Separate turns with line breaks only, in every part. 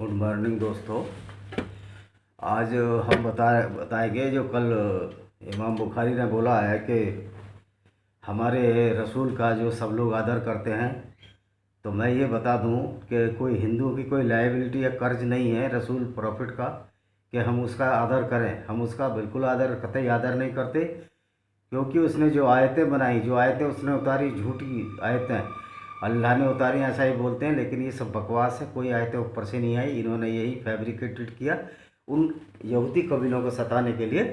Good morning दोस्तों। आज हम बताएंगे जो कल इमाम बुखारी ने बोला है कि हमारे रसूल का जो सब लोग आदर करते हैं। तो मैं ये बता दूं कि कोई हिंदू की कोई लायबिलिटी या कर्ज नहीं है रसूल प्रॉफिट का कि हम उसका आदर करें। हम उसका बिल्कुल आदर, कतई आदर नहीं करते, क्योंकि उसने जो आयतें बनाई, जो आयतें उसने उतारी, झूठी आयतें अल्लाह ने उतारी, ऐसा ही बोलते हैं, लेकिन ये सब बकवास है। कोई आयतें ऊपर से नहीं आई, इन्होंने यही फैब्रिकेटेड किया उन यहूदी कबीलों को सताने के लिए,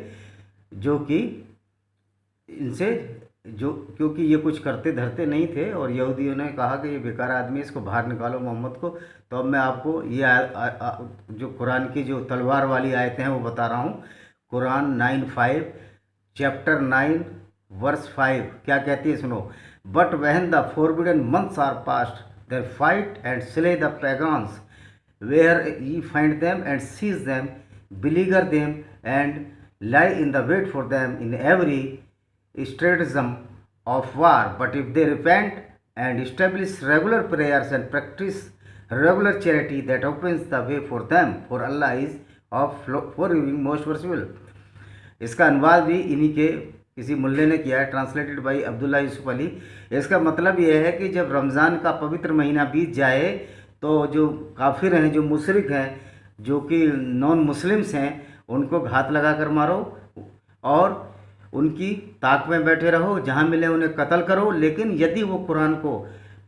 जो कि इनसे जो क्योंकि ये कुछ करते धरते नहीं थे, और यहूदियों ने कहा कि ये बेकार आदमी, इसको बाहर निकालो मोहम्मद को। तो अब मैं आपको ये जो कुरान की जो तलवार वाली आयतें हैं वो बता रहा हूँ। कुरान 9:5 चैप्टर 9 वर्स 5 क्या कहती है, सुनो। But when the forbidden months are past there fight and slay the pagans where ye find them and seize them, beleaguer them and lie in the wait for them in every stratagem of war. But if they repent and establish regular prayers and practice regular charity, that opens the way for them, for Allah is of forgiving, most merciful. इसका अनुवाद भी इन्हीं के किसी मुल्ले ने किया है, translated by Abdullah Yusuf Ali. इसका मतलब यह है कि जब रमज़ान का पवित्र महीना बीत जाए तो जो काफिर हैं, जो मुशरिक हैं, जो कि नॉन मुस्लिम्स हैं, उनको घात लगा कर मारो और उनकी ताक में बैठे रहो, जहाँ मिले उन्हें कत्ल करो। लेकिन यदि वो कुरान को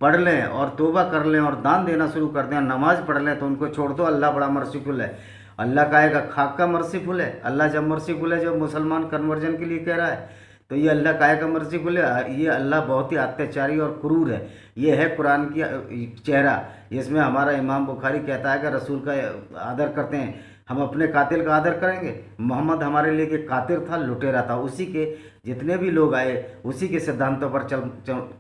पढ़ लें और तौबा कर लें और दान देना शुरू कर दें, नमाज पढ़ लें, तो उनको छोड़ दो। अल्लाह बड़ा मर्सीफुल है। अल्लाह काहेगा खाक का मर्सीफुल है। अल्लाह जब मर्सीफुल है, जब मुसलमान कन्वर्जन के लिए कह रहा है, तो ये अल्लाह काहेगा मर्सीफुल है। ये अल्लाह बहुत ही अत्याचारी और क्रूर है। ये है कुरान की चेहरा। इसमें हमारा इमाम बुखारी कहता है कि रसूल का आदर करते हैं, हम अपने कातिल का आदर करेंगे। मोहम्मद हमारे लिए एक कातिल था, लुटेरा था। उसी के जितने भी लोग आए उसी के सिद्धांतों पर चल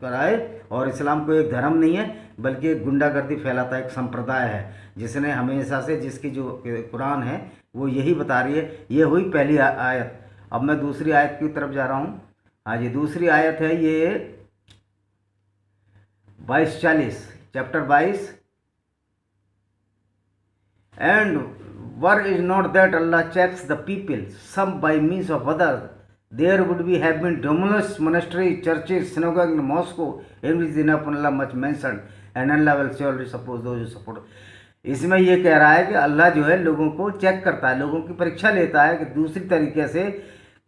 कर आए। और इस्लाम को एक धर्म नहीं है, बल्कि एक गुंडागर्दी फैलाता एक संप्रदाय है, जिसने हमेशा से, जिसकी जो कुरान है वो यही बता रही है। ये हुई पहली आयत। अब मैं दूसरी आयत की तरफ जा रहा हूँ। हाँ जी, दूसरी आयत है ये 22-40 chapter 22। And were is not that Allah checks the people some by means of others, there would be have been numerous monasteries, churches, synagogues and mosques in which enough Allah much mentioned, and Allah will surely suppose those who support. इसमें ये कह रहा है कि अल्लाह जो है लोगों को चेक करता है, लोगों की परीक्षा लेता है कि दूसरी तरीके से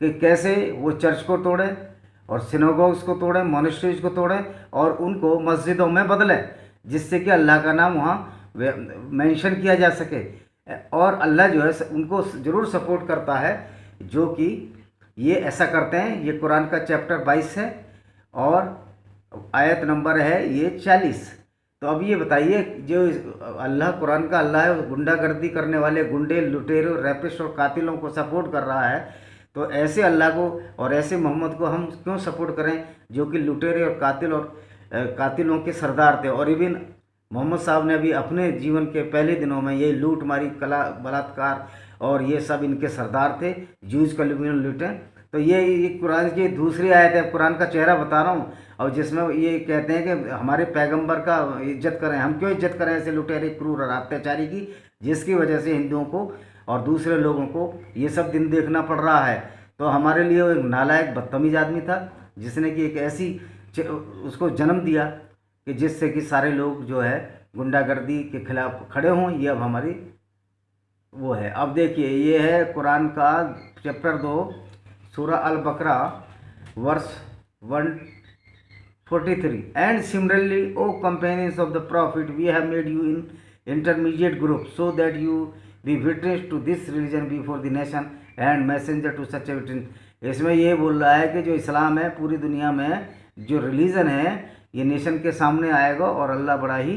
कि कैसे वो चर्च को तोड़ें और सिनोगोग्स को तोड़ें, मोनेस्ट्रीज को तोड़ें और उनको मस्जिदों में बदलें, जिससे कि अल्लाह का नाम वहाँ मेंशन किया जा सके। और अल्लाह जो है उनको ज़रूर सपोर्ट करता है जो कि ये ऐसा करते हैं। ये कुरान का चैप्टर 22 है और आयत नंबर है ये 40। तो अब ये बताइए, जो अल्लाह, कुरान का अल्लाह है, गुंडागर्दी करने वाले गुंडे, लुटेरों, रैपिस्ट और कातिलों को सपोर्ट कर रहा है, तो ऐसे अल्लाह को और ऐसे मोहम्मद को हम क्यों सपोर्ट करें, जो कि लुटेरे और कातिल और कातिलों के सरदार थे। और इवन मोहम्मद साहब ने भी अपने जीवन के पहले दिनों में ये लूट मारी, कला, बलात्कार और ये सब इनके सरदार थे। जूज कल्वियन लूटे। तो ये कुरान की दूसरी आयत है, कुरान का चेहरा बता रहा हूँ, और जिसमें ये कहते हैं कि हमारे पैगंबर का इज्जत करें। हम क्यों इज्जत करें ऐसे लुटेरे, क्रूर और अत्याचारी की, जिसकी वजह से हिंदुओं को और दूसरे लोगों को ये सब दिन देखना पड़ रहा है। तो हमारे लिए वो एक नालायक, बदतमीज आदमी था, जिसने कि एक ऐसी उसको जन्म दिया कि जिससे कि सारे लोग जो है गुंडागर्दी के खिलाफ खड़े हों। ये अब हमारी वो है। अब देखिए, ये है कुरान का chapter 2 Surah Al Baqarah verse 143। And similarly O companions of the prophet, we have made you in intermediate group so that you be witness to this religion before the nation and messenger to such a witness. इसमें ये बोल रहा है कि जो इस्लाम है पूरी दुनिया में जो रिलीजन है, ये नेशन के सामने आएगा और अल्लाह बड़ा ही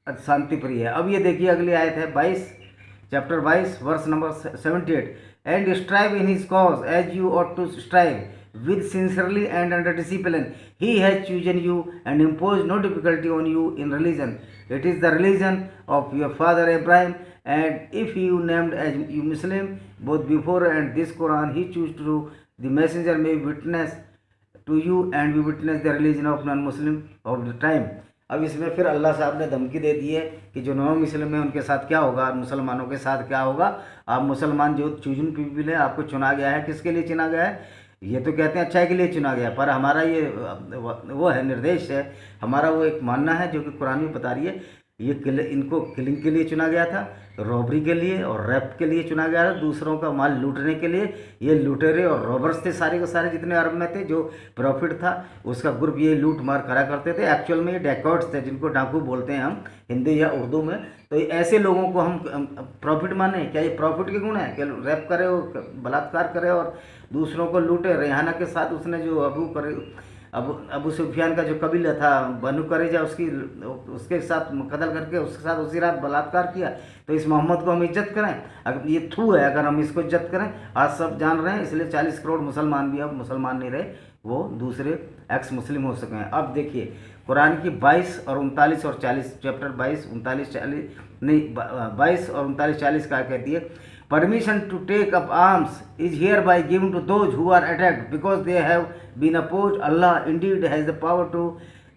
शांति प्रिय है। अब ये देखिए अगली आयत है 22 chapter 22 verse number 78। And strive in his cause as you ought to strive with sincerely and under discipline. He has chosen you and impose no difficulty on you in religion. It is the religion of your father Ibrahim, and if you named as you Muslim both before and this Quran, he choose to the messenger may witness to you and we witness the religion of non-Muslim of the time. अब इसमें फिर अल्लाह साहब ने धमकी दे दी है कि जो non Muslim है उनके साथ क्या होगा, मुसलमानों के साथ क्या होगा। आप मुसलमान जो चूजन पीपल है, आपको चुना गया है, किसके लिए चुना गया है? ये तो कहते हैं अच्छाई के लिए चुना गया, पर हमारा ये वो है, निर्देश है हमारा, वो एक मानना है जो कि कुरान में बता रही है। ये इनको किलिंग के लिए चुना गया था, रॉबरी के लिए और रैप के लिए चुना गया था, दूसरों का माल लूटने के लिए। ये लुटेरे और रॉबर्स थे सारे के सारे जितने अरब में थे, जो प्रॉफिट था उसका ग्रुप ये लूट मार करा करते थे। एक्चुअल में ये डैकॉर्ड्स थे, जिनको डाकू बोलते हैं हम हिंदी या उर्दू में। तो ऐसे लोगों को हम प्रॉफिट माने? क्या ये प्रॉफिट के गुण है कि रैप करे और बलात्कार करे और दूसरों को लूटे? रेहाना के साथ उसने जो अबू सुफियान का जो कबीला था बनु करेजा, उसके साथ कत्ल करके उसके साथ उसी रात बलात्कार किया। तो इस मोहम्मद को हम इज्जत करें? अगर ये थू है, अगर हम इसको इज्जत करें। आज सब जान रहे हैं, इसलिए 40 करोड़ मुसलमान भी अब मुसलमान नहीं रहे, वो दूसरे एक्स मुस्लिम हो सके हैं। अब देखिए कुरान की 22 और 39 और 40, चैप्टर 22 39 40 नहीं 22 और 39 40 क्या कहती है? Permission to take up arms is hereby given to those who are attacked because they have been opposed. Allah indeed has the power to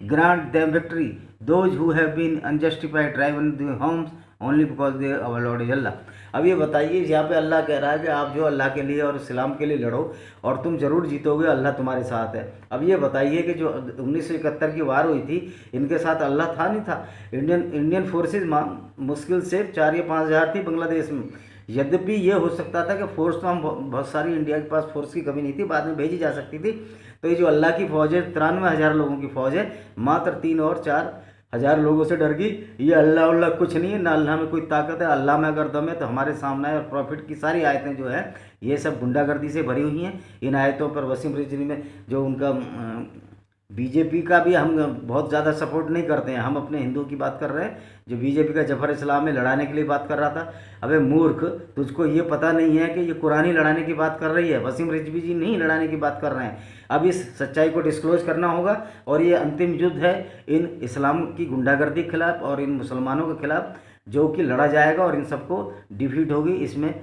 grant them victory those who have been unjustified driven the homes only because they our lord is Allah. अब ये बताइए, यहाँ पे अल्लाह कह रहा है कि आप जो अल्लाह के लिए और इस्लाम के लिए लड़ो और तुम जरूर जीतोगे, अल्लाह तुम्हारे साथ है। अब ये बताइए कि जो 1971 की वार हुई थी, इनके साथ अल्लाह था नहीं था? इंडियन फोर्सेज मुश्किल से 4 या 5 हज़ार थी बांग्लादेश में। यद्यपि ये हो सकता था कि फोर्स तो हम बहुत सारी, इंडिया के पास फोर्स की कमी नहीं थी, बाद में भेजी जा सकती थी। तो ये जो अल्लाह की फ़ौज है 93,000 लोगों की फ़ौज है, मात्र 3 और 4 हज़ार लोगों से डर गई। ये अल्लाह कुछ नहीं है, ना अल्लाह में कोई ताकत है। अल्लाह में अगर दम है तो हमारे सामने है। और प्रॉफिट की सारी आयतें जो है ये सब गुंडागर्दी से भरी हुई हैं। इन आयतों पर वसीम रिजवी में जो उनका बीजेपी का भी हम बहुत ज़्यादा सपोर्ट नहीं करते हैं, हम अपने हिंदुओं की बात कर रहे हैं। जो बीजेपी का जफर इस्लाम में लड़ाने के लिए बात कर रहा था, अबे मूर्ख, तुझको ये पता नहीं है कि ये कुरानी लड़ाने की बात कर रही है, वसीम रिजवी जी नहीं लड़ाने की बात कर रहे हैं। अब इस सच्चाई को डिस्क्लोज करना होगा और ये अंतिम युद्ध है इन इस्लाम की गुंडागर्दी के खिलाफ और इन मुसलमानों के खिलाफ, जो कि लड़ा जाएगा और इन सबको डिफीट होगी। इसमें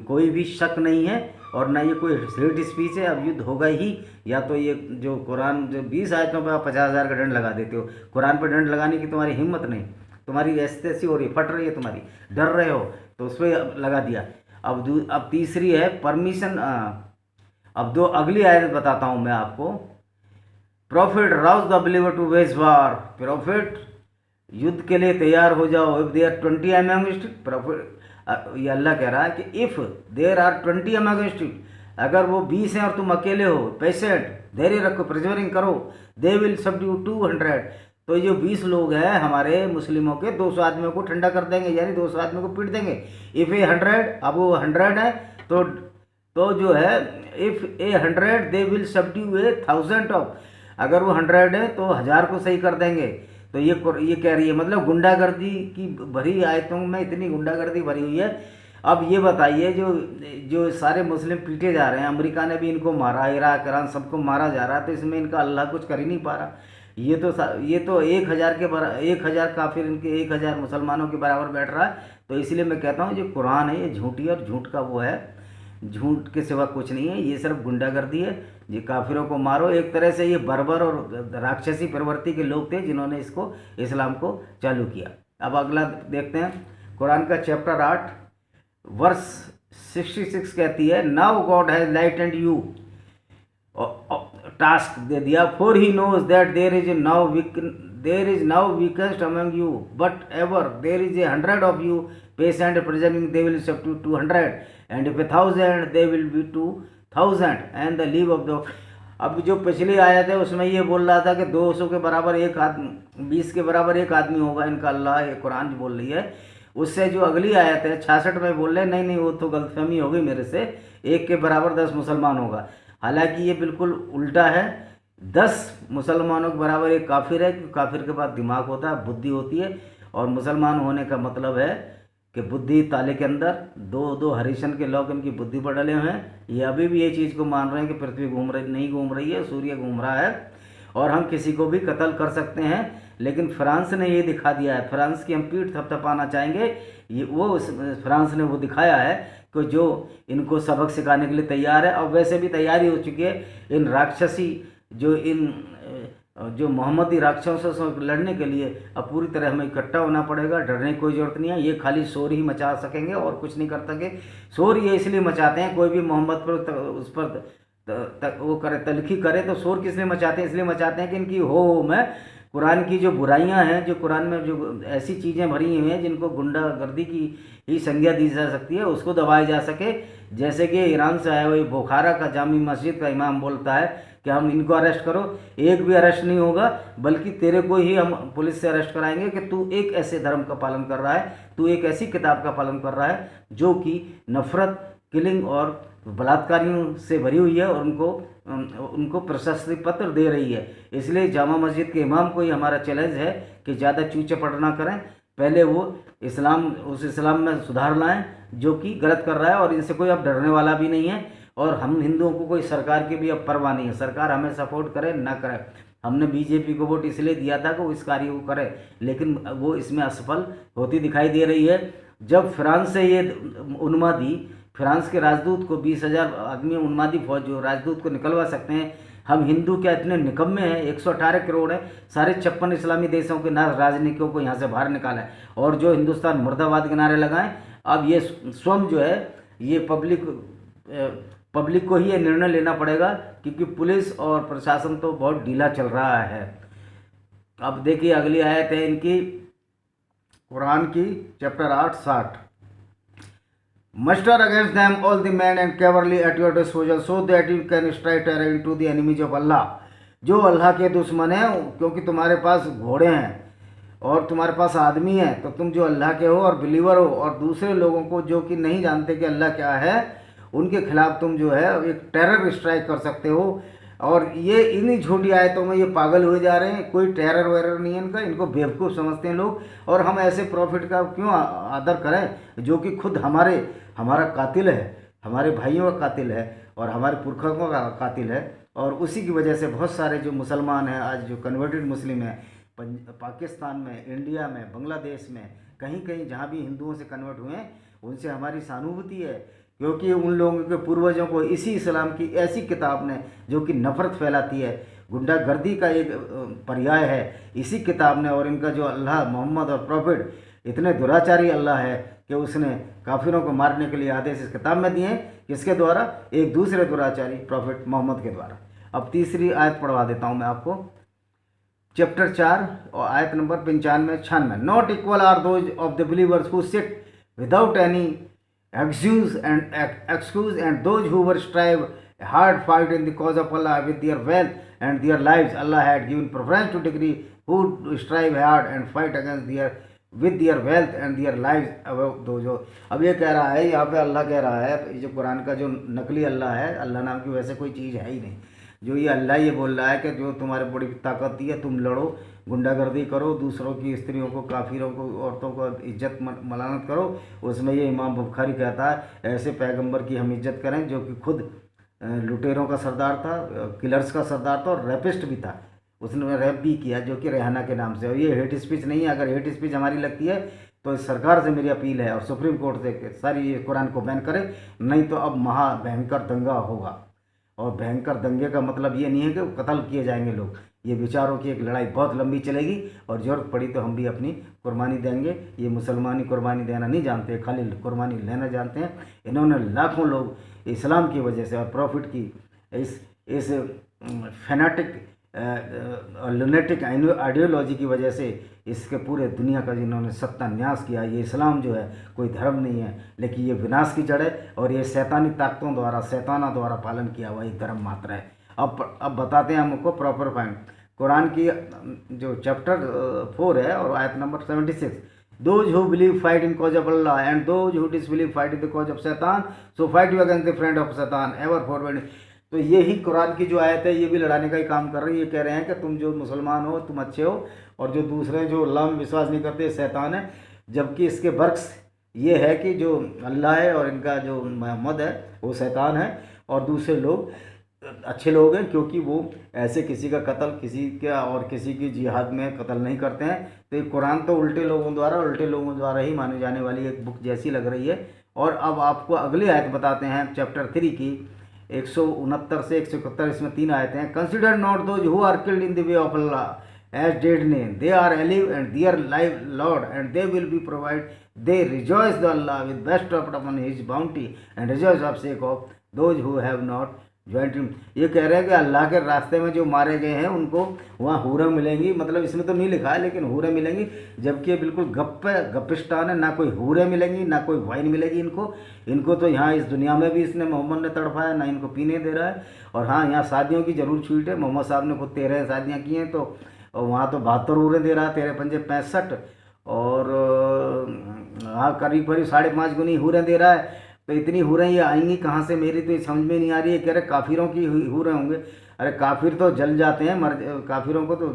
कोई भी शक नहीं है और ना ये कोई हेट स्पीच है। अब युद्ध होगा ही, या तो ये जो कुरान जो 20 आयतों पर आप 50,000 का दंड लगा देते हो, कुरान पर दंड लगाने की तुम्हारी हिम्मत नहीं, तुम्हारी ऐसी हो रही, फट रही है तुम्हारी, डर रहे हो तो उस पर लगा दिया। अब तीसरी है परमिशन। अब दो अगली आयत बताता हूँ मैं आपको। Prophet rouse the believer to wage war, prophet युद्ध के लिए तैयार हो जाओ। इफ देयर 20 अमंगस्ट, प्रॉफिट ये अल्लाह कह रहा है कि इफ़ देर आर 20 अमंगस्ट, अगर वो 20 हैं और तुम अकेले हो, पेशेंट, धैर्य रखो, प्रिजर्विंग करो, दे विल सबड्यू 200। तो जो 20 लोग हैं हमारे मुस्लिमों के, 200 आदमियों को ठंडा कर देंगे, यानी 200 आदमियों को पीट देंगे। इफ़ ए 100, अब वो 100 है तो जो है if A 100 they will subdue A 1000 of, अगर वो 100 है तो 1000 को सही कर देंगे। तो ये कह रही है, मतलब गुंडागर्दी की भरी आयतों में इतनी गुंडागर्दी भरी हुई है। अब ये बताइए, जो सारे मुस्लिम पीटे जा रहे हैं, अमेरिका ने भी इनको मारा, इराक ईरान सबको मारा जा रहा है, तो इसमें इनका अल्लाह कुछ कर ही नहीं पा रहा। ये तो 1000 काफिर इनके 1000 मुसलमानों के बराबर बैठ रहा है। तो इसलिए मैं कहता हूँ जो कुरान है ये झूठी और झूठ का वो है, झूठ के सिवा कुछ नहीं है, ये सिर्फ गुंडागर्दी है। ये काफिरों को मारो, एक तरह से ये बर्बर और राक्षसी प्रवृत्ति के लोग थे जिन्होंने इसको इस्लाम को चालू किया। अब अगला देखते हैं, कुरान का चैप्टर 8 वर्स 66 कहती है, now God has lightened you, task दे दिया, for he knows that there is now weakest among you, but ever there is 100 of you patient preserving, they will sub to 200 and if 1000 they will be 2000 and the leave of the. अब जो पिछली आयत है उसमें ये बोल रहा था कि 200 के बराबर एक आदमी, 20 के बराबर एक आदमी होगा इनका अल्लाह, ये कुरान बोल रही है। उससे जो अगली आयत है 66 में बोल रहे नहीं वो तो गलतफहमी हो गई मेरे से, 1 के बराबर 10 मुसलमान होगा। हालांकि ये बिल्कुल उल्टा है, 10 मुसलमानों के बराबर एक काफिर है, क्योंकि काफिर के पास दिमाग होता है, बुद्धि होती है, और मुसलमान होने का मतलब है कि बुद्धि ताले के अंदर दो हरीशन के लोग इनकी बुद्धि पर डले हुए हैं। ये अभी भी ये चीज़ को मान रहे हैं कि पृथ्वी नहीं घूम रही है, सूर्य घूम रहा है और हम किसी को भी कत्ल कर सकते हैं। लेकिन फ्रांस ने ये दिखा दिया है, फ्रांस की हम पीठ थपथपाना चाहेंगे, फ्रांस ने वो दिखाया है कि जो इनको सबक सिखाने के लिए तैयार है, और वैसे भी तैयारी हो चुकी है। इन राक्षसी जो इन जो मोहम्मदी राक्षसों से लड़ने के लिए अब पूरी तरह हमें इकट्ठा होना पड़ेगा। डरने की कोई ज़रूरत नहीं है। ये खाली शोर ही मचा सकेंगे और कुछ नहीं कर सके। शोर ये इसलिए मचाते हैं, कोई भी मोहम्मद पर उस पर वो करे, तलखी करे, तो शोर किस लिए मचाते हैं? इसलिए मचाते हैं कि इनकी हो में कुरान की जो बुराइयां हैं, जो कुरान में जो ऐसी चीज़ें भरी हुई हैं जिनको गुंडागर्दी की ही संज्ञा दी जा सकती है, उसको दबाया जा सके। जैसे कि ईरान से आए हुए बुखारा का जामी मस्जिद का इमाम बोलता है कि हम इनको अरेस्ट करो, एक भी अरेस्ट नहीं होगा, बल्कि तेरे को ही हम पुलिस से अरेस्ट कराएंगे कि तू एक ऐसे धर्म का पालन कर रहा है, तू एक ऐसी किताब का पालन कर रहा है जो कि नफ़रत, किलिंग और बलात्कारियों से भरी हुई है और उनको प्रशस्ति पत्र दे रही है। इसलिए जामा मस्जिद के इमाम को ही हमारा चैलेंज है कि ज़्यादा चूचे पट ना करें, पहले वो उस इस्लाम में सुधार लाएं जो कि गलत कर रहा है, और इनसे कोई अब डरने वाला भी नहीं है। और हम हिंदुओं को कोई सरकार की भी अब परवाह नहीं है, सरकार हमें सपोर्ट करे ना करे। हमने बीजेपी को वोट इसलिए दिया था कि वो इस कार्य को करे, लेकिन वो इसमें असफल होती दिखाई दे रही है। जब फ्रांस से ये उन्मादी, फ्रांस के राजदूत को 20,000 आदमी उन्मादी फौज जो राजदूत को निकलवा सकते हैं, हम हिंदू क्या इतने निकम्मे हैं? 118 करोड़ है, सारे 56 इस्लामी देशों के ना राजनीतियों को यहाँ से बाहर निकाला है, और जो हिंदुस्तान मुर्दाबाद के नारे लगाएं। अब ये स्वयं जो है ये पब्लिक को ही ये निर्णय लेना पड़ेगा, क्योंकि पुलिस और प्रशासन तो बहुत ढीला चल रहा है। अब देखिए अगली आयत है इनकी, कुरान की chapter 8:60। Muster against them all the men and cavalry at your disposal, so that you can strike terror into the enemies of Allah। जो अल्लाह के दुश्मन हैं, क्योंकि तुम्हारे पास घोड़े हैं और तुम्हारे पास आदमी हैं, तो तुम जो अल्लाह के हो और बिलीवर हो, और दूसरे लोगों को जो कि नहीं जानते कि अल्लाह क्या है, उनके खिलाफ तुम जो है एक टेरर स्ट्राइक कर सकते हो। और ये इन्हीं झूठी आयतों में ये पागल हुए जा रहे हैं। कोई टेरर वेरर नहीं है इनका, इनको बेवकूफ़ समझते हैं लोग। और हम ऐसे प्रॉफिट का क्यों आदर करें जो कि खुद हमारा कातिल है, हमारे भाइयों का कातिल है और हमारे पुरखों का कातिल है। और उसी की वजह से बहुत सारे जो मुसलमान हैं आज, जो कन्वर्टेड मुस्लिम हैं, पाकिस्तान में, इंडिया में, बांग्लादेश में, कहीं कहीं जहाँ भी हिंदुओं से कन्वर्ट हुए हैं, उनसे हमारी सहानुभूति है, क्योंकि उन लोगों के पूर्वजों को इसी इस्लाम की ऐसी किताब ने, जो कि नफ़रत फैलाती है, गुंडागर्दी का एक पर्याय है, इसी किताब ने, और इनका जो अल्लाह, मोहम्मद और प्रॉफिट इतने दुराचारी अल्लाह है कि उसने काफिरों को मारने के लिए आदेश इस किताब में दिए हैं। किसके द्वारा? एक दूसरे दुराचारी प्रॉफिट मोहम्मद के द्वारा। अब तीसरी आयत पढ़वा देता हूँ मैं आपको, चैप्टर 4 और आयत number 95-96। Not equal are those of the believers who sit without any excuse and those who were strive a hard fight in the cause of Allah with their wealth and their lives. Allah had given preference to degree who strive hard and fight against with their wealth and their lives above those। अब ये कह रहा है यहाँ पे, अल्लाह कह रहा है, ये जो कुरान का जो नकली अल्लाह है, अल्लाह नाम की वैसे कोई चीज़ है ही नहीं। जो ये अल्लाह ये बोल रहा है कि जो तुम्हारे बड़ी ताकत दी है, तुम लड़ो, गुंडागर्दी करो, दूसरों की स्त्रियों को, काफिरों को, औरतों को इज्जत मलानत करो। उसमें ये इमाम बुखारी कहता है ऐसे पैगंबर की हम इज्जत करें जो कि खुद लुटेरों का सरदार था, किलर्स का सरदार था और रेपिस्ट भी था। उसने रैप भी किया जो कि रेहाना के नाम से। और ये हेट स्पीच नहीं है। अगर हेट स्पीच हमारी लगती है तो सरकार से मेरी अपील है और सुप्रीम कोर्ट से सारी ये कुरान को बैन करे, नहीं तो अब महा भयंकर दंगा होगा। और भयंकर दंगे का मतलब ये नहीं है कि कत्ल किए जाएंगे लोग, ये विचारों की एक लड़ाई बहुत लंबी चलेगी और ज़रूरत पड़ी तो हम भी अपनी कुर्बानी देंगे। ये मुसलमानी कुर्बानी देना नहीं जानते, खाली कुर्बानी लेना जानते हैं। इन्होंने लाखों लोग इस्लाम की वजह से और प्रॉफिट की इस फैनाटिक लुनेटिक आइडियोलॉजी की वजह से इसके पूरे दुनिया का जिन्होंने सत्यानाश किया। ये इस्लाम जो है कोई धर्म नहीं है, लेकिन ये विनाश की जड़ है और ये शैतानी ताकतों द्वारा, शैताना द्वारा पालन किया हुआ एक धर्म मात्र है। अब बताते हैं हमको प्रॉपर पॉइंट। कुरान की जो चैप्टर 4 है और आयत number 76। Those who believe fight in cause of Allah and those who disbelieve fight in the cause of Satan, so fight you against the friend of Satan ever forward। तो ये ही कुरान की जो आयत है ये भी लड़ाने का ही काम कर रही है। ये कह रहे हैं कि तुम जो मुसलमान हो तुम अच्छे हो और जो दूसरे जो अल्लाह में विश्वास नहीं करते शैतान है। जबकि इसके बर्क्स ये है कि जो अल्लाह है और इनका जो मोहम्मद है वो शैतान है और दूसरे लोग अच्छे लोग हैं, क्योंकि वो ऐसे किसी का कत्ल किसी का और किसी की जिहाद में कत्ल नहीं करते हैं। तो ये कुरान तो उल्टे लोगों द्वारा ही माने जाने वाली एक बुक जैसी लग रही है। और अब आपको अगली आयत बताते हैं चैप्टर 3 की, 169 से 171 इसमें 3 आयतें हैं। Consider not those who are killed in the way of Allah as dead name, they are alive and their live lord and they will be provide, they rejoice the Allah with best of upon his bounty and rejoice of sake of those who have not joined. ये कह रहे हैं कि अल्लाह के रास्ते में जो मारे गए हैं उनको वहाँ हूरें मिलेंगी, मतलब इसमें तो नहीं लिखा है लेकिन हूरें मिलेंगी, जबकि ये बिल्कुल गप्पिस्तान है, ना कोई हूरें मिलेंगी ना कोई वाइन मिलेगी इनको तो यहाँ इस दुनिया में भी इसने मोहम्मद ने तड़पाया, ना इनको पीने दे रहा है। और हाँ, यहाँ शादियों की जरूर छूट है, मोहम्मद साहब ने खुद 13 शादियाँ की हैं, तो वहाँ तो 72 हूरें दे रहा है, 13 पंजे 65, और हाँ करीब 5.5 गुनी हूरें दे रहा है। तो इतनी हूरें ये आएंगी कहाँ से, मेरी तो ये समझ में नहीं आ रही है। कह रहे काफिरों की हूरें होंगे, अरे काफिर तो जल जाते हैं, काफिरों को तो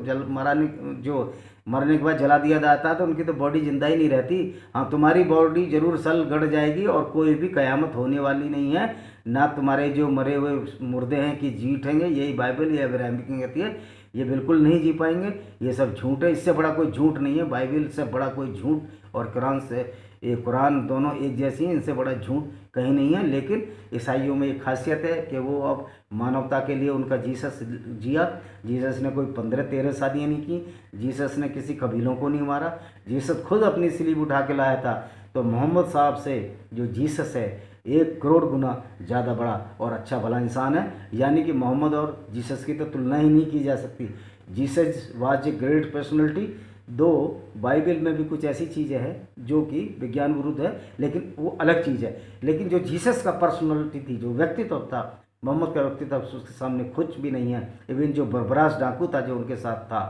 मरने के बाद जला दिया जाता है, तो उनकी तो बॉडी जिंदा ही नहीं रहती। हाँ, तुम्हारी बॉडी जरूर सल गड़ जाएगी और कोई भी कयामत होने वाली नहीं है, ना तुम्हारे जो मरे हुए मुर्दे हैं कि जी उठेंगे, यही बाइबल या इब्राहिम की कहती है, ये बिल्कुल नहीं जी पाएंगे, ये सब झूठ है, इससे बड़ा कोई झूठ नहीं है, बाइबल से बड़ा कोई झूठ और कुरान से, ये कुरान दोनों एक जैसी हैं, इनसे बड़ा झूठ कहीं नहीं है। लेकिन ईसाइयों में एक खासियत है कि वो अब मानवता के लिए उनका जीसस जिया। जीसस ने कोई 15-13 शादियाँ नहीं की, जीसस ने किसी कबीलों को नहीं मारा, जीसस खुद अपनी स्लीब उठा के लाया था। तो मोहम्मद साहब से जो जीसस है 1 करोड़ गुना ज़्यादा बड़ा और अच्छा भला इंसान है, यानी कि मोहम्मद और जीसस की तो तुलना ही नहीं की जा सकती। Jesus was a great personality, दो बाइबल में भी कुछ ऐसी चीज़ें हैं जो कि विज्ञान विरुद्ध है, लेकिन वो अलग चीज़ है। लेकिन जो जीसस का पर्सनैलिटी थी, जो व्यक्तित्व था, मोहम्मद का व्यक्तित्व उसके सामने कुछ भी नहीं है। इवन जो बरबरास डाकू था जो उनके साथ था,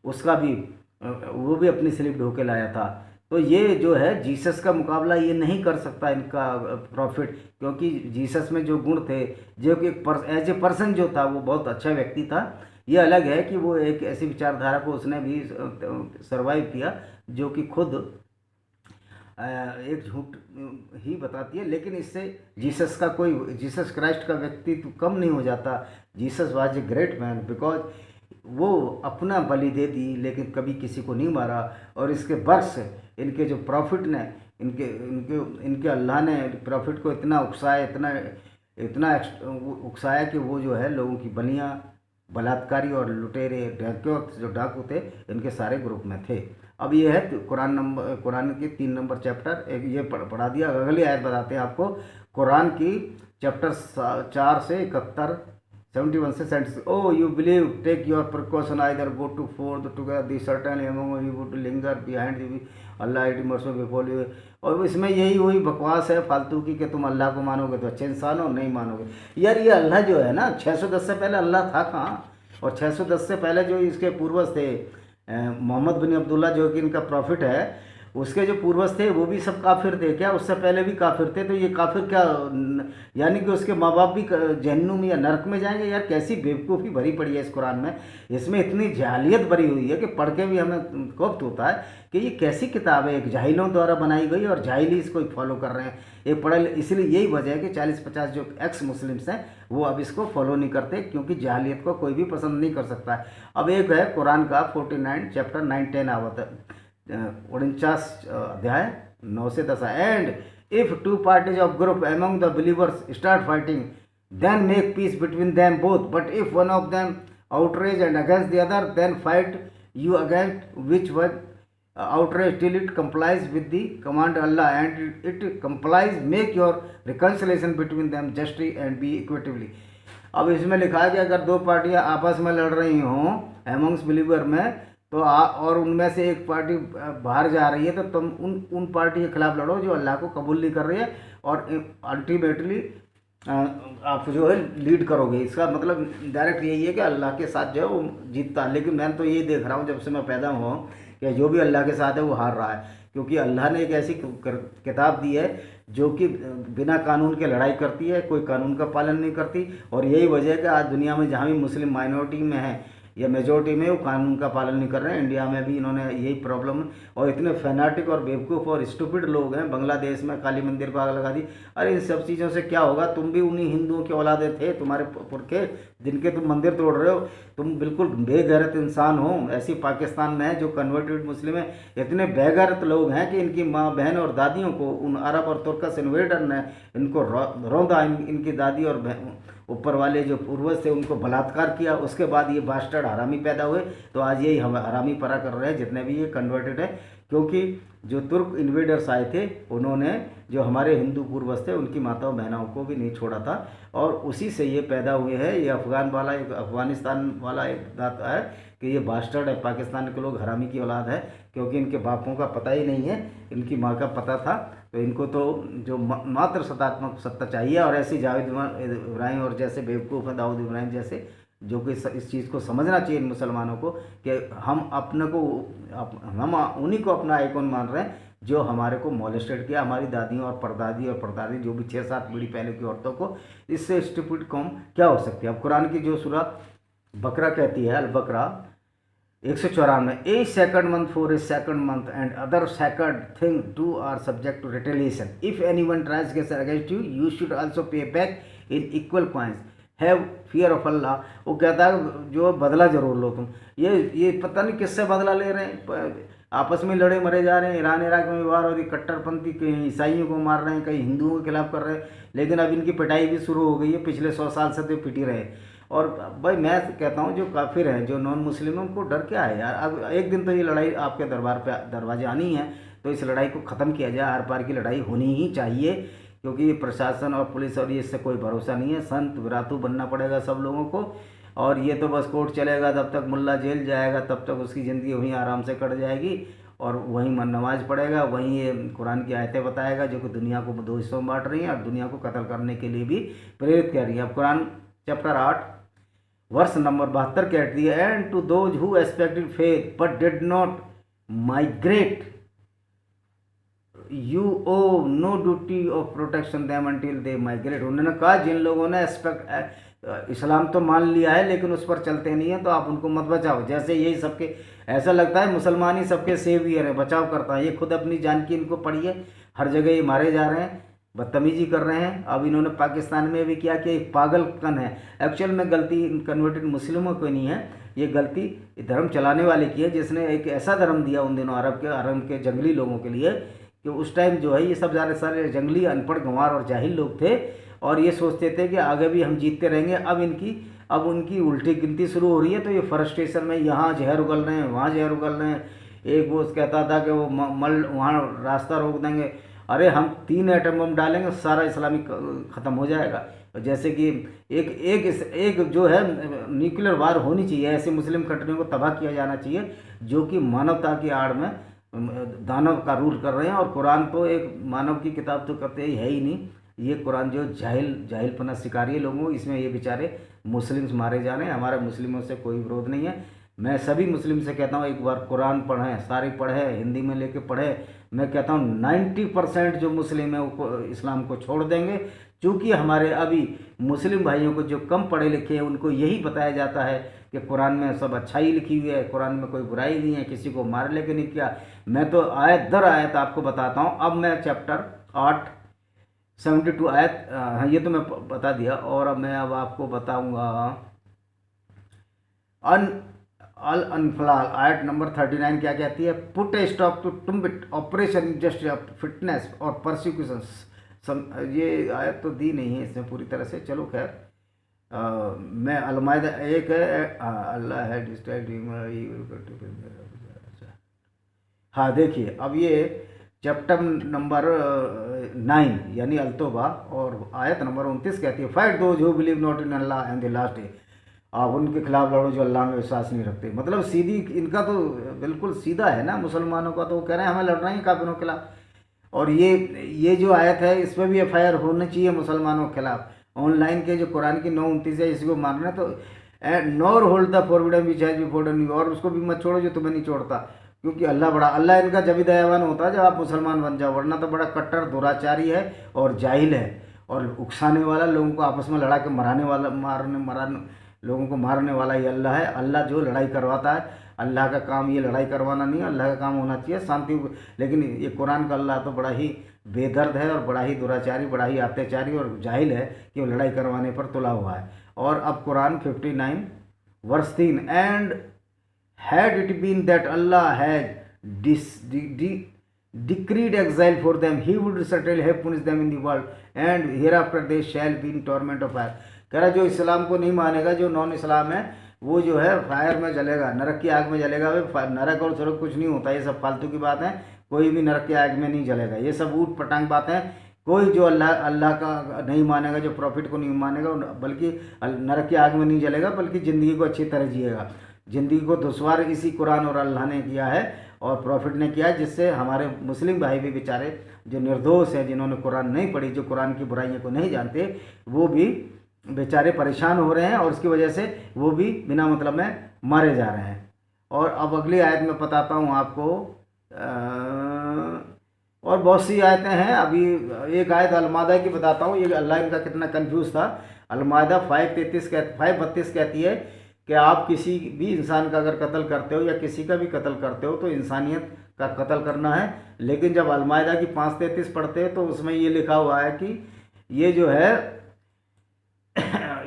उसका भी वो भी अपनी स्लीप ढो के लाया था। तो ये जो है जीसस का मुकाबला ये नहीं कर सकता इनका प्रॉफिट, क्योंकि जीसस में जो गुण थे, जो कि एज ए पर्सन जो था वो बहुत अच्छा व्यक्ति था। ये अलग है कि वो एक ऐसी विचारधारा को उसने भी सरवाइव किया जो कि खुद एक झूठ ही बताती है, लेकिन इससे जीसस क्राइस्ट का व्यक्तित्व कम नहीं हो जाता। Jesus was a great man because वो अपना बलि दे दी लेकिन कभी किसी को नहीं मारा। और इसके बर्स इनके जो प्रॉफिट ने इनके अल्लाह ने प्रॉफिट को इतना उकसाया, इतना उकसाया कि वो जो है लोगों की बलियाँ, बलात्कारी और लुटेरे जो डाकू थे, इनके सारे ग्रुप में थे। अब ये है कुरान के 3 नंबर चैप्टर, एक ये पढ़ा दिया। अगली आयत बताते हैं आपको, कुरान की चैप्टर 4 से 71, 71 से 76। O you believe, take your precaution, either go to forth together the certain among you would linger behind the Allah it mercy before you. और इसमें यही वही बकवास है फालतू की कि तुम अल्लाह को मानोगे तो अच्छे इंसान हो, नहीं मानोगे। यार ये अल्लाह जो है ना, 610 से पहले अल्लाह था कहाँ? और 610 से पहले जो इसके पूर्वज थे, मोहम्मद बिन अब्दुल्ला जो कि इनका प्रॉफिट है, उसके जो पूर्वज थे वो भी सब काफिर थे क्या? उससे पहले भी काफिर थे। तो ये काफिर क्या, यानी कि उसके माँ बाप भी जहन्नुम या नरक में जाएंगे? यार कैसी बेवकूफ़ी भरी पड़ी है इस कुरान में, इसमें इतनी जालियत भरी हुई है कि पढ़ के भी हमें कोफ्त होता है कि ये कैसी किताब है, एक जाहिलों द्वारा बनाई गई और जाहिली इसको फॉलो कर रहे हैं। ये पढ़े, इसलिए यही वजह है कि 40-50 जो एक्स मुस्लिम्स हैं वो अब इसको फॉलो नहीं करते, क्योंकि जाहिलियत को कोई भी पसंद नहीं कर सकता है। अब एक है कुरान का 49 चैप्टर 9-10 आवत है, 49 अध्याय 9 से 10। And if 2 parties of group among the believers start fighting then make peace between them both, but if one of them outrage and against the other, then fight you against which one outrage till it complies with the command Allah and it complies, make your reconciliation between them justly and be equitably। अब इसमें लिखा है कि अगर 2 पार्टियां आपस में लड़ रही हों एमंग्स बिलीवर में, तो और उनमें से एक पार्टी बाहर जा रही है, तो तुम उन पार्टी के खिलाफ लड़ो जो अल्लाह को कबूल नहीं कर रही है, और अल्टीमेटली आप जो है लीड करोगे। इसका मतलब डायरेक्ट यही है कि अल्लाह के साथ जो है वो जीतता है। लेकिन मैं तो ये देख रहा हूँ जब से मैं पैदा हुआ हूँ कि जो भी अल्लाह के साथ है वो हार रहा है, क्योंकि अल्लाह ने एक ऐसी किताब दी है जो कि बिना कानून के लड़ाई करती है, कोई कानून का पालन नहीं करती। और यही वजह है कि आज दुनिया में जहाँ भी मुस्लिम माइनॉरिटी में है या मेजोरिटी में, वो कानून का पालन नहीं कर रहे हैं। इंडिया में भी इन्होंने यही प्रॉब्लम, और इतने फैनाटिक और बेवकूफ़ और स्टूपिड लोग हैं। बांग्लादेश में काली मंदिर को आग लगा दी। अरे इन सब चीज़ों से क्या होगा? तुम भी उन्हीं हिंदुओं के औलादे थे, तुम्हारे पुरखे जिनके तुम मंदिर तोड़ रहे हो। तुम बिल्कुल बेगैरत इंसान हो। ऐसी पाकिस्तान में है जो कन्वर्टेड मुस्लिम है, इतने बेगैरत लोग हैं कि इनकी माँ बहन और दादियों को उन अरब और तुर्कस इन्वेडर ने इनको रौंदा, इनकी दादी और ऊपर वाले जो पूर्वज थे उनको बलात्कार किया, उसके बाद ये बास्टर्ड हरामी पैदा हुए, तो आज यही हम हरामी परा कर रहे हैं जितने भी ये कन्वर्टेड है। क्योंकि जो तुर्क इन्वेडर्स आए थे उन्होंने जो हमारे हिंदू पूर्वज थे उनकी माताओं बहनों को भी नहीं छोड़ा था, और उसी से ये पैदा हुए हैं। ये अफगानिस्तान वाला एक बात है कि ये बास्टर्ड है, पाकिस्तान के लोग हरामी की औलाद है, क्योंकि इनके बापों का पता ही नहीं है, इनकी माँ का पता था। तो इनको तो जो मात्र सत्तात्मक सत्ता चाहिए, और ऐसी जावेद इब्राहिम और जैसे बेवकूफ़ हैं दाऊद इब्राहिम जैसे, जो कि इस चीज़ को समझना चाहिए इन मुसलमानों को कि हम अपने को हम उन्हीं को अपना आइकॉन मान रहे हैं जो हमारे को मॉलेस्टेड किया, हमारी दादियों और परदादी जो भी 6-7 पीढ़ी पहले की औरतों को। इससे स्टूपिड कौम क्या हो सकती है। अब कुरान की जो सूरा बकरा कहती है, अल बकरा 194, a second month for a second month and other second thing to are subject to retaliation, if anyone tries against you you should also pay back in equal coins, have fear of Allah. वो कहता है जो बदला जरूर लो तुम। ये पता नहीं किससे बदला ले रहे हैं, आपस में लड़े मरे जा रहे हैं। ईरान इराक में वार हो रही, कट्टरपंथी कहीं ईसाइयों को मार रहे हैं, कहीं हिंदुओं के खिलाफ कर रहे हैं, लेकिन अब इनकी पिटाई भी शुरू हो गई है। पिछले 100 साल से तो पिट ही रहे। और भाई मैं कहता हूँ जो काफिर हैं, जो नॉन मुस्लिम हैं, उनको डर क्या है यार। अब एक दिन तो ये लड़ाई आपके दरवाजे आनी है, तो इस लड़ाई को ख़त्म किया जाए। आर पार की लड़ाई होनी ही चाहिए, क्योंकि ये प्रशासन और पुलिस और ये इससे कोई भरोसा नहीं है। संत विरातु बनना पड़ेगा सब लोगों को, और ये तो बस कोर्ट चलेगा तब तक, मुल्ला जेल जाएगा तब तक, उसकी ज़िंदगी वहीं आराम से कट जाएगी, और वहीं नमाज पढ़ेगा, वहीं ये कुरान की आयतें बताएगा जो कि दुनिया को 2 हिस्सों में बांट रही हैं और दुनिया को कत्ल करने के लिए भी प्रेरित कर रही है। अब कुरान चैप्टर 8 वर्ष नंबर 72 कहती है, and to those who expected faith but did not migrate you owe no duty of protection them until they migrate. उन्होंने कहा जिन लोगों ने इस्लाम तो मान लिया है लेकिन उस पर चलते नहीं है, तो आप उनको मत बचाओ। जैसे यही सबके, ऐसा लगता है मुसलमान ही सबके सेवियर है, बचाव करता है। ये खुद अपनी जान की इनको पड़ी है, हर जगह ये मारे जा रहे हैं, बदतमीजी कर रहे हैं। अब इन्होंने पाकिस्तान में भी किया कि एक पागलपन है। एक्चुअल में गलती इन कन्वर्टेड मुस्लिमों को नहीं है, ये गलती धर्म चलाने वाले की है, जिसने एक ऐसा धर्म दिया उन दिनों अरब के जंगली लोगों के लिए कि उस टाइम जो है ये सब सारे जंगली अनपढ़ गंवार और जाहिल लोग थे, और ये सोचते थे कि आगे भी हम जीतते रहेंगे। अब उनकी उल्टी गिनती शुरू हो रही है, तो ये फ्रस्ट्रेशन में यहाँ जहर उगल रहे हैं, वहाँ जहर उगल रहे हैं। एक वो कहता था कि वो मल वहाँ रास्ता रोक देंगे, अरे हम 3 एटम बम डालेंगे सारा इस्लामिक ख़त्म हो जाएगा। जैसे कि एक जो है न्यूक्लियर वार होनी चाहिए, ऐसे मुस्लिम कंट्रियों को तबाह किया जाना चाहिए जो कि मानवता की आड़ में दानव का रूल कर रहे हैं। और कुरान तो एक मानव की किताब तो कहते ही है ही नहीं, ये कुरान जो जाहिलपना सिखा रही है लोगों को, इसमें ये बेचारे मुस्लिम्स मारे जा रहे हैं। हमारे मुस्लिमों से कोई विरोध नहीं है, मैं सभी मुस्लिम से कहता हूँ एक बार कुरान पढ़ें, सारी पढ़े, हिंदी में लेके पढ़े। मैं कहता हूँ 90% जो मुस्लिम है वो इस्लाम को छोड़ देंगे, क्योंकि हमारे अभी मुस्लिम भाइयों को जो कम पढ़े लिखे हैं उनको यही बताया जाता है कि कुरान में सब अच्छाई लिखी हुई है, कुरान में कोई बुराई नहीं है, किसी को मार लेके नहीं किया। मैं तो आयत दर आयत आपको बताता हूँ। अब मैं चैप्टर 8 72 आयत, हाँ ये तो मैं बता दिया, और अब मैं आपको बताऊँगा अल अनफलाल आयत नंबर 39 क्या कहती है। पुट ए स्टॉप टू टुम्बिट ऑपरेशन इंडस्ट्री ऑफ फिटनेस और परसिक्यूशंस। ये आयत तो दी नहीं है इसमें पूरी तरह से, चलो खैर। मैं अलमायदा एक है, अल्लाह है हाँ देखिए, अब ये चैप्टर नंबर 9 यानी अल्तोबा और आयत नंबर 29 कहती है, fight those who believe not in Allah and the last day. आप उनके खिलाफ लड़ो जो अल्लाह में विश्वास नहीं रखते। मतलब सीधी, इनका तो बिल्कुल सीधा है ना मुसलमानों का, तो वो कह रहे हैं हमें लड़ना ही काफिरों के खिलाफ। और ये जो आयत है इसमें भी FIR होनी चाहिए मुसलमानों के खिलाफ। ऑनलाइन के जो कुरान की 9:29 है, इसको मानना तो nor hold the forbidden which has been forbidden you, और उसको भी मत छोड़ो जो तुम्हें नहीं छोड़ता, क्योंकि अल्लाह इनका जब भी दयावान होता है जब आप मुसलमान बन जाओ, वरना तो बड़ा कट्टर दुराचारी है और जाहिल है और उकसाने वाला, लोगों को आपस में लड़ा के मराने वाला लोगों को मारने वाला ही अल्लाह है। अल्लाह जो लड़ाई करवाता है, अल्लाह का काम ये लड़ाई करवाना नहीं है, अल्लाह का काम होना चाहिए शांति। लेकिन ये कुरान का अल्लाह तो बड़ा ही बेदर्द है और बड़ा ही दुराचारी, बड़ा ही अत्याचारी और जाहिल है कि वो लड़ाई करवाने पर तुला हुआ है। और अब कुरान 59 वर्ष 3, and had it been that Allah had decreed exile for them, he would certainly have punished them in the world, and hereafter they shall be in torment of fire। कह रहा जो इस्लाम को नहीं मानेगा, जो नॉन इस्लाम है, वो जो है फायर में जलेगा, नरक की आग में जलेगा। भाई नरक और स्वर्ग कुछ नहीं होता, ये सब फालतू की बात है। कोई भी नरक की आग में नहीं जलेगा, ये सब ऊट पटांग बातें। कोई जो अल्लाह का नहीं मानेगा, जो प्रॉफिट को नहीं मानेगा, बल्कि नरक की आग में नहीं जलेगा, बल्कि ज़िंदगी को अच्छी तरह जिएगा। ज़िंदगी को दुश्वार इसी कुरान और अल्लाह ने किया है और प्रॉफिट ने किया है, जिससे हमारे मुस्लिम भाई भी बेचारे जो निर्दोष हैं, जिन्होंने कुरान नहीं पढ़ी, जो कुरान की बुराइयों को नहीं जानते, वो भी बेचारे परेशान हो रहे हैं और उसकी वजह से वो भी बिना मतलब में मारे जा रहे हैं। और अब अगली आयत में बताता हूँ आपको, और बहुत सी आयतें हैं। अभी एक आयत अलमादा की बताता हूँ, ये अल्लाह इनका कितना कंफ्यूज था। अलमादा 5:32 कहती है कि आप किसी भी इंसान का अगर कत्ल करते हो या किसी का भी कत्ल करते हो तो इंसानियत का कत्ल करना है। लेकिन जब अलमादा की 5:33 पढ़ते हैं तो उसमें ये लिखा हुआ है कि ये जो है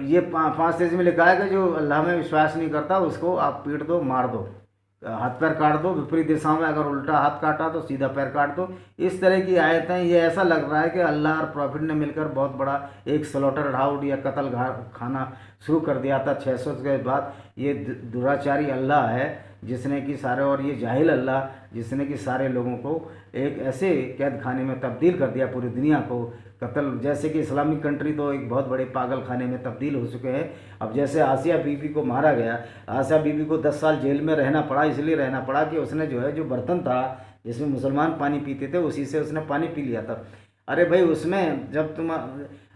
ये 5:33 में लिखा है कि जो अल्लाह में विश्वास नहीं करता उसको आप पीट दो, मार दो, हाथ पैर काट दो। विपरीत दिशा में अगर उल्टा हाथ काटा तो सीधा पैर काट दो। इस तरह की आयतें, ये ऐसा लग रहा है कि अल्लाह और प्रॉफिट ने मिलकर बहुत बड़ा एक स्लॉटर हाउस या कत्ल खाना शुरू कर दिया था 600 के बाद। ये दुराचारी अल्लाह है जिसने कि सारे, और ये जाहिल अल्लाह जिसने कि सारे लोगों को एक ऐसे कैद खाने में तब्दील कर दिया, पूरी दुनिया को कत्ल। जैसे कि इस्लामिक कंट्री तो एक बहुत बड़े पागल खाने में तब्दील हो चुके हैं। अब जैसे आसिया बीबी को मारा गया, आसिया बीबी को 10 साल जेल में रहना पड़ा, इसलिए रहना पड़ा कि उसने जो है, जो बर्तन था जिसमें मुसलमान पानी पीते थे, उसी से उसने पानी पी लिया था। अरे भाई, उसमें जब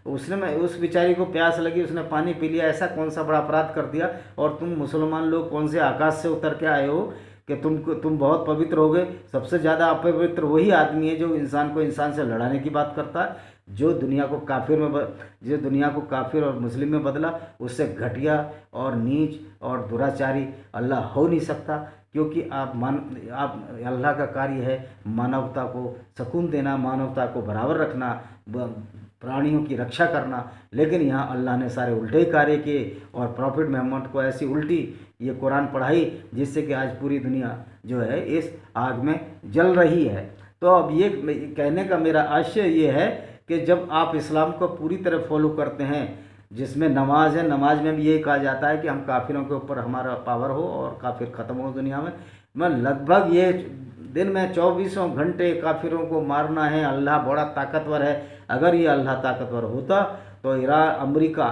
उसने उस बेचारी को प्यास लगी, उसने पानी पी लिया, ऐसा कौन सा बड़ा अपराध कर दिया? और तुम मुसलमान लोग कौन से आकाश से उतर के आए हो कि तुम बहुत पवित्र हो गए? सबसे ज़्यादा अपवित्र वही आदमी है जो इंसान को इंसान से लड़ाने की बात करता है, जो दुनिया को काफिर और मुस्लिम में बदला। उससे घटिया और नीच और दुराचारी अल्लाह हो नहीं सकता, क्योंकि आप अल्लाह का कार्य है मानवता को सुकून देना, मानवता को बराबर रखना, प्राणियों की रक्षा करना। लेकिन यहाँ अल्लाह ने सारे उल्टे ही कार्य किए और प्रॉफिट मोहम्मद को ऐसी उल्टी ये कुरान पढ़ाई जिससे कि आज पूरी दुनिया जो है इस आग में जल रही है। तो अब ये कहने का मेरा आशय ये है कि जब आप इस्लाम को पूरी तरह फॉलो करते हैं, जिसमें नमाज है, नमाज में भी यही कहा जाता है कि हम काफिरों के ऊपर हमारा पावर हो और काफिर ख़त्म हो दुनिया में। मैं लगभग ये दिन में 24 घंटे काफिरों को मारना है। अल्लाह बड़ा ताकतवर है। अगर ये अल्लाह ताकतवर होता तो ईरान, अमेरिका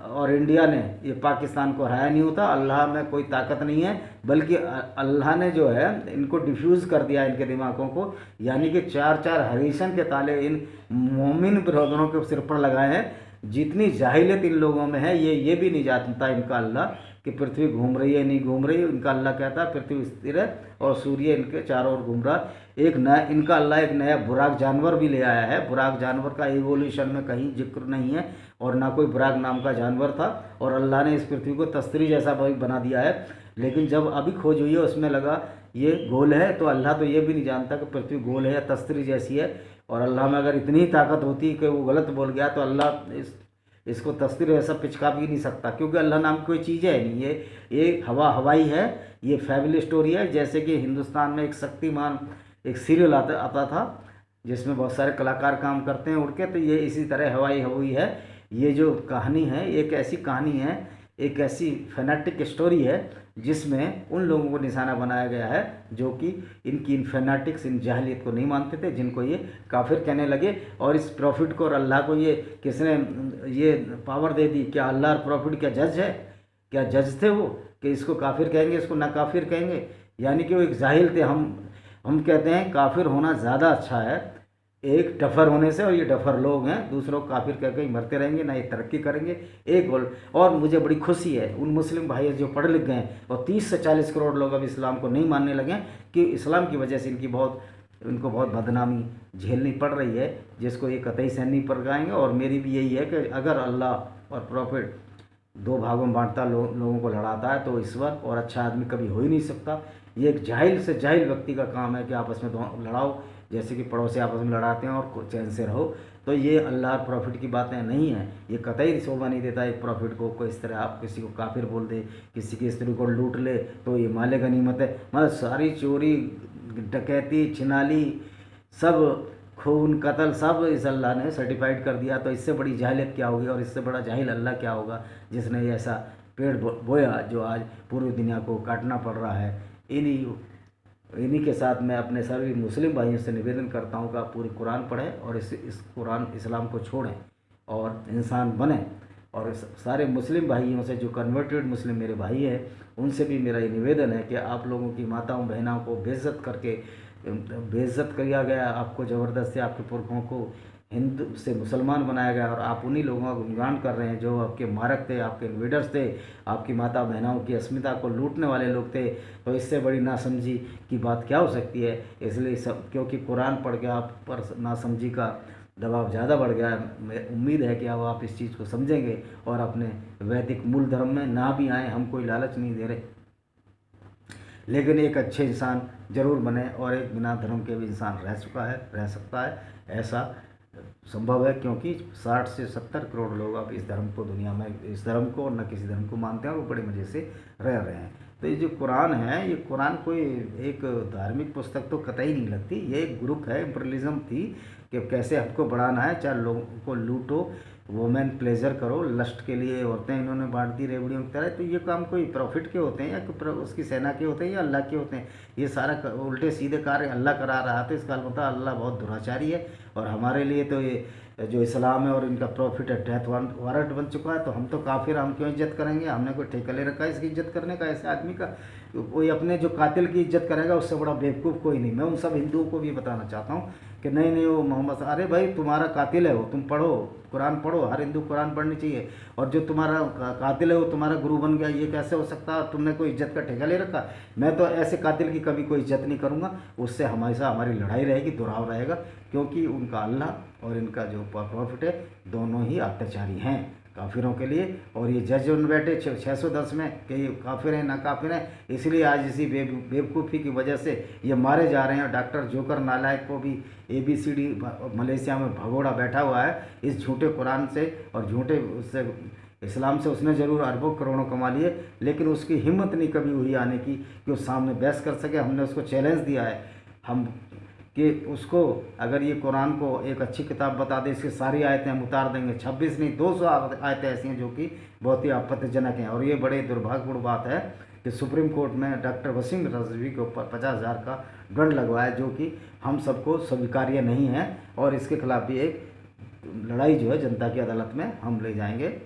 और इंडिया ने ये पाकिस्तान को हराया नहीं होता। अल्लाह में कोई ताकत नहीं है, बल्कि अल्लाह ने जो है इनको डिफ्यूज़ कर दिया, इनके दिमागों को, यानी कि 4 हरीशन के ताले इन मोमिन ब्रदरों के सिर पर लगाए हैं। जितनी जाहिलियत इन लोगों में है, ये भी नहीं जानता इनका अल्लाह कि पृथ्वी घूम रही है नहीं घूम रही है। इनका अल्लाह कहता है पृथ्वी स्थिर है और सूर्य इनके चारों ओर घूम रहा। इनका अल्लाह एक नया बुराक जानवर भी ले आया है। बुराक जानवर का इवोल्यूशन में कहीं जिक्र नहीं है और ना कोई बुराक नाम का जानवर था, और अल्लाह ने इस पृथ्वी को तस्तरी जैसा भी बना दिया है। लेकिन जब अभी खोज हुई है उसमें लगा ये गोल है, तो अल्लाह तो ये भी नहीं जानता कि पृथ्वी गोल है या तस्तरी जैसी है। और अल्लाह में अगर इतनी ताकत होती कि वो गलत बोल गया तो अल्लाह इसको तस्वीर ऐसा पिचका भी नहीं सकता, क्योंकि अल्लाह नाम की कोई चीज़ है नहीं। ये हवाई है, ये फैमिली स्टोरी है। जैसे कि हिंदुस्तान में एक शक्तिमान एक सीरियल आता था जिसमें बहुत सारे कलाकार काम करते हैं उड़ के, तो ये इसी तरह हवाई है। ये जो कहानी है, एक ऐसी कहानी है, एक ऐसी फैनेटिक स्टोरी है जिसमें उन लोगों को निशाना बनाया गया है जो कि इन फैनेटिक्स, इन जाहिलियत को नहीं मानते थे, जिनको ये काफिर कहने लगे। और इस प्रॉफिट को और अल्लाह को ये किसने ये पावर दे दी? क्या अल्लाह और प्रॉफिट क्या जज है? क्या जज थे वो कि इसको काफिर कहेंगे, इसको ना काफिर कहेंगे? यानी कि वो एक जाहिल थे। हम कहते हैं काफिर होना ज़्यादा अच्छा है एक डफर होने से, और ये डफर लोग हैं, दूसरों को काफिर कह के ही मरते रहेंगे, ना ये तरक्की करेंगे। एक गोल। और मुझे बड़ी खुशी है उन मुस्लिम भाई जो पढ़ लिख गए और 30 से 40 करोड़ लोग अब इस्लाम को नहीं मानने लगे कि इस्लाम की वजह से इनको बहुत बदनामी झेलनी पड़ रही है, जिसको ये कतई सहन नहीं पड़ जाएंगे। और मेरी भी यही है कि अगर अल्लाह और प्रॉफिट 2 भागों में बांटता, लोगों को लड़ाता है, तो ईश्वर और अच्छा आदमी कभी हो ही नहीं सकता। ये एक जाहिल से जाहिल व्यक्ति का काम है कि आपस में लड़ाओ, जैसे कि पड़ोसी आपस में लड़ाते हैं और चैन से रहो। तो ये अल्लाह प्रॉफिट की बातें नहीं हैं। ये कतई शोभा नहीं देता एक प्रॉफिट को इस तरह आप किसी को काफिर बोल दे, किसी की स्त्री को लूट ले तो ये माले गनीमत है। मतलब सारी चोरी, डकैती, छिनाली सब खून कत्ल सब इस अल्लाह ने सर्टिफाइड कर दिया। तो इससे बड़ी जाहिलियत क्या होगी और इससे बड़ा जाहिल अल्लाह क्या होगा जिसने ये ऐसा पेड़ बोया जो आज पूरी दुनिया को काटना पड़ रहा है। इन्हीं के साथ मैं अपने सभी मुस्लिम भाइयों से निवेदन करता हूँ कि आप पूरी कुरान पढ़ें और इस कुरान इस्लाम को छोड़ें और इंसान बने। और सारे मुस्लिम भाइयों से जो कन्वर्टेड मुस्लिम मेरे भाई हैं उनसे भी मेरा ये निवेदन है कि आप लोगों की माताओं बहनों को बेइज्जत किया गया, आपको ज़बरदस्ती आपके पुरखों को हिंदू से मुसलमान बनाया गया और आप उन्हीं लोगों का गुणगान कर रहे हैं जो आपके मारक थे, आपके इन्वेडर्स थे, आपकी माता बहनों की अस्मिता को लूटने वाले लोग थे। तो इससे बड़ी नासमझी की बात क्या हो सकती है। इसलिए सब क्योंकि कुरान पढ़ के आप पर नासमझी का दबाव ज़्यादा बढ़ गया है। मैं उम्मीद है कि अब आप इस चीज़ को समझेंगे और अपने वैदिक मूल धर्म में ना भी आएँ। हम कोई लालच नहीं दे रहे, लेकिन एक अच्छे इंसान जरूर बने और एक बिना धर्म के भी इंसान रह सकता है। ऐसा संभव है क्योंकि 60 से 70 करोड़ लोग अब इस धर्म को दुनिया में इस धर्म को और न किसी धर्म को मानते हैं और वो बड़े मज़े से रह रहे हैं। तो ये जो कुरान है, ये कुरान कोई एक धार्मिक पुस्तक तो कतई नहीं लगती। ये एक ग्रुप है, इम्पीरियलिज्म थी कि कैसे हमको बढ़ाना है, चाहे लोगों को लूटो, वोमेन प्लेजर करो, लस्ट के लिए औरतें इन्होंने बांट दी रेवड़ियों की तरह। तो ये काम कोई प्रॉफिट के होते हैं या उसकी सेना के होते हैं या अल्लाह के होते हैं। ये सारा उल्टे सीधे कार्य अल्लाह करा रहा। तो इसका मतलब अल्लाह बहुत दुराचारी है। और हमारे लिए तो ये जो इस्लाम है और इनका प्रॉफिट है, डेथ वारंट बन चुका है। तो हम तो काफिर, हम क्यों इज्जत करेंगे। हमने कोई ठेका ले रखा है इसकी इज्जत करने का। ऐसे आदमी का कोई अपने जो कातिल की इज्जत करेगा उससे बड़ा बेवकूफ़ कोई नहीं। मैं उन सब हिंदुओं को भी बताना चाहता हूँ कि नहीं वो मोहम्मद, अरे भाई तुम्हारा कातिल है वो, तुम पढ़ो कुरान पढ़ो। हर हिंदू कुरान पढ़नी चाहिए। और जो तुम्हारा कातिल है वो तुम्हारा गुरु बन गया, ये कैसे हो सकता है। तुमने कोई इज्जत का ठेका ले रखा। मैं तो ऐसे कातिल की कभी कोई इज्जत नहीं करूँगा। उससे हमेशा हमारी लड़ाई रहेगी, दुराव रहेगा, क्योंकि उनका अल्लाह और इनका जो प्रॉफिट है दोनों ही अत्याचारी हैं काफिरों के लिए। और ये जज उन बैठे 610 में कि ये काफिर हैं ना काफिर हैं। इसलिए आज इसी बेवकूफ़ी की वजह से ये मारे जा रहे हैं। डॉक्टर जोकर नालायक को भी ABCD मलेशिया में भगोड़ा बैठा हुआ है इस झूठे कुरान से और झूठे उससे इस्लाम से। उसने ज़रूर अरबों करोड़ों कमा लिए, लेकिन उसकी हिम्मत नहीं कभी हुई आने की कि उस सामने बहस कर सके। हमने उसको चैलेंज दिया है हम कि उसको अगर ये कुरान को एक अच्छी किताब बता दे, इसकी सारी आयतें हम उतार देंगे। 26 नहीं 200 आयतें ऐसी हैं जो कि बहुत ही आपत्तिजनक हैं। और ये बड़े दुर्भाग्यपूर्ण बात है कि सुप्रीम कोर्ट में डॉक्टर वसीम रजवी के ऊपर 50,000 का दंड लगवाया, जो कि हम सबको स्वीकार्य नहीं है। और इसके खिलाफ भी एक लड़ाई जो है जनता की अदालत में हम ले जाएंगे।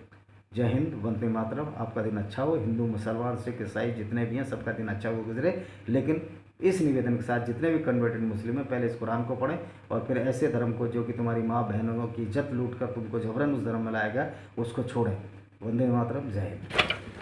जय हिंद, वंदे मातरम। आपका दिन अच्छा हो। हिंदू मुसलमान सिख ईसाई जितने भी हैं सबका दिन अच्छा हो गुजरे। लेकिन इस निवेदन के साथ जितने भी कन्वर्टेड मुस्लिम हैं पहले इस कुरान को पढ़ें और फिर ऐसे धर्म को जो कि तुम्हारी माँ बहनों की इज्जत लूट कर तुमको जबरन उस धर्म में लाया गया उसको छोड़ें। वंदे मातरम, जय हिंद।